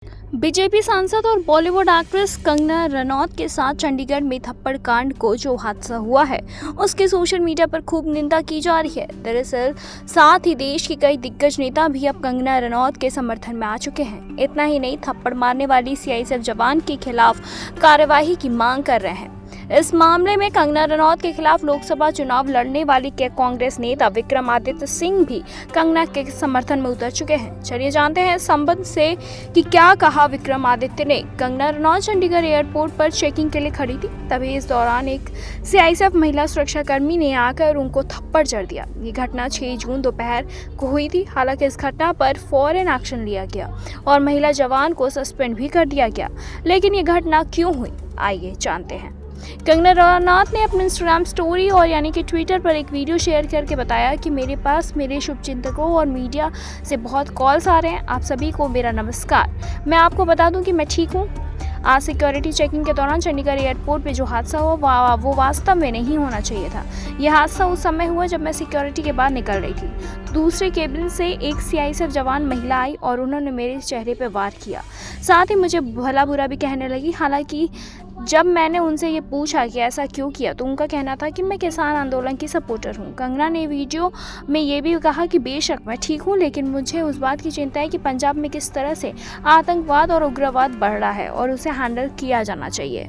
BJP सांसद और Bollywood actress Kangana Ranaut के साथ चंडीगढ़ में थप्पड़ कांड को जो हादसा हुआ है उसकी सोशल मीडिया पर खूब निंदा की जा रही है। दरअसल साथ ही देश के कई दिग्गज नेता भी अब कंगना रनौत के समर्थन में आ चुके हैं। इतना ही नहीं, थप्पड़ मारने वाली सीआईएसएफ जवान के खिलाफ कार्यवाही की मांग कर रहे हैं। इस मामले में कंगना रनौत के खिलाफ लोकसभा चुनाव लड़ने वाली कांग्रेस नेता विक्रमादित्य सिंह भी कंगना के समर्थन में उतर चुके हैं। चलिए जानते हैं इस संबंध से कि क्या कहा विक्रमादित्य ने। कंगना रनौत चंडीगढ़ एयरपोर्ट पर चेकिंग के लिए खड़ी थी, तभी इस दौरान एक सीआईएसएफ महिला सुरक्षा कर्मी ने आकर उनको थप्पड़ जड़ दिया। ये घटना 6 जून दोपहर को हुई थी। हालांकि इस घटना पर फौरन एक्शन लिया गया और महिला जवान को सस्पेंड भी कर दिया गया। लेकिन ये घटना क्यों हुई, आइए जानते हैं। कंगना रनौत ने अपने इंस्टाग्राम स्टोरी और यानी कि ट्विटर पर एक वीडियो शेयर करके बताया कि मेरे पास मेरे शुभचिंतकों और मीडिया से बहुत कॉल्स आ रहे हैं। आप सभी को मेरा नमस्कार। मैं आपको बता दूं कि मैं ठीक हूं। आज सिक्योरिटी चेकिंग के दौरान चंडीगढ़ एयरपोर्ट पे जो हादसा हुआ वो वास्तव में नहीं होना चाहिए था। यह हादसा उस समय हुआ जब मैं सिक्योरिटी के बाद निकल रही थी। दूसरे केबिन से एक सीआईएसएफ जवान महिला आई और उन्होंने मेरे चेहरे पे वार किया। साथ ही मुझे भला बुरा भी कहने लगी। हालांकि जब मैंने उनसे ये पूछा कि ऐसा क्यों किया तो उनका कहना था कि मैं किसान आंदोलन की सपोर्टर हूँ। कंगना ने वीडियो में ये भी कहा कि बेशक मैं ठीक हूँ, लेकिन मुझे उस बात की चिंता है कि पंजाब में किस तरह से आतंकवाद और उग्रवाद बढ़ रहा है और उसे हैंडल किया जाना चाहिए।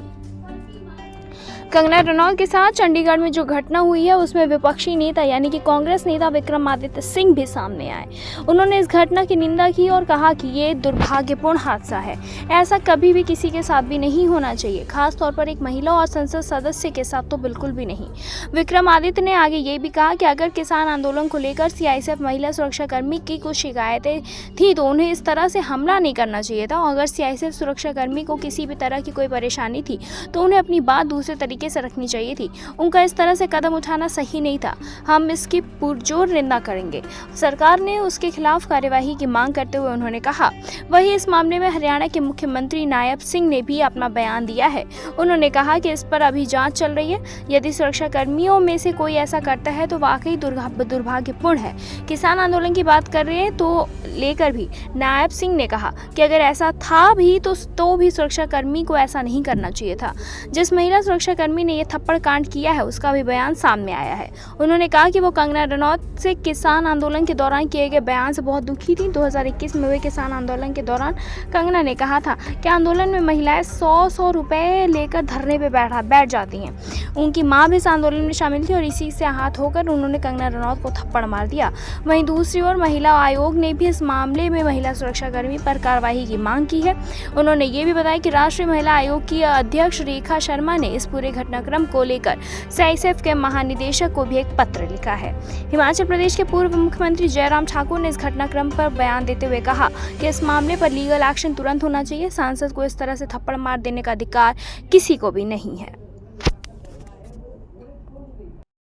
कंगना रनौत के साथ चंडीगढ़ में जो घटना हुई है उसमें विपक्षी नेता यानी कि कांग्रेस नेता विक्रमादित्य सिंह भी सामने आए। उन्होंने इस घटना की निंदा की और कहा कि ये दुर्भाग्यपूर्ण हादसा है। ऐसा कभी भी किसी के साथ भी नहीं होना चाहिए, खास तौर पर एक महिला और संसद सदस्य के साथ तो बिल्कुल भी नहीं। विक्रमादित्य ने आगे ये भी कहा कि अगर किसान आंदोलन को लेकर सीआईएसएफ महिला सुरक्षा कर्मी की कुछ शिकायतें थी तो उन्हें इस तरह से हमला नहीं करना चाहिए था। अगर सीआईएसएफ सुरक्षा कर्मी को किसी भी तरह की कोई परेशानी थी तो उन्हें अपनी बात दूसरे तरीके से रखनी चाहिए थी। उनका इस तरह से कदम उठाना सही नहीं था। हम इसकी पुरजोर निंदा करेंगे। सरकार ने उसके खिलाफ कार्यवाही की मांग करते हुए उन्होंने कहा। वहीं इस मामले में हरियाणा के मुख्यमंत्री नायब सिंह ने भी अपना बयान दिया है। उन्होंने कहा कि इस पर अभी जांच चल रही है। यदि सुरक्षा कर्मियों में से कोई ऐसा करता है तो वाकई दुर्भाग्यपूर्ण है। किसान आंदोलन की बात कर रहे हैं तो लेकर भी नायब सिंह ने कहा कि अगर ऐसा था भी तो भी सुरक्षा कर्मी को ऐसा नहीं करना चाहिए था। जिस महिला सुरक्षा कर्मी ने यह थप्पड़ कांड किया है उसका भी बयान सामने आया है। उन्होंने कहा कि वो कंगना रनौत से किसान आंदोलन के दौरान किए गए बयान से बहुत दुखी थी। 2021 में हुए किसान आंदोलन के दौरान कंगना ने कहा था कि आंदोलन में महिलाएं 100 रुपए लेकर धरने पे बैठ जाती हैं। उनकी मां भी इस आंदोलन में शामिल थी और इसी से आहत होकर उन्होंने कंगना रनौत को थप्पड़ मार दिया। वहीं दूसरी ओर महिला आयोग ने भी इस मामले में महिला सुरक्षा कर्मी पर कार्रवाई की मांग की है। उन्होंने ये भी बताया कि राष्ट्रीय महिला आयोग की अध्यक्ष रेखा शर्मा ने इस पूरे घटनाक्रम को लेकर सीआईएसएफ के महानिदेशक को भी एक पत्र लिखा है। हिमाचल प्रदेश के पूर्व मुख्यमंत्री जयराम ठाकुर ने इस घटनाक्रम पर बयान देते हुए कहा कि इस मामले पर लीगल एक्शन तुरंत होना चाहिए। सांसद को इस तरह से थप्पड़ मार देने का अधिकार किसी को भी नहीं है।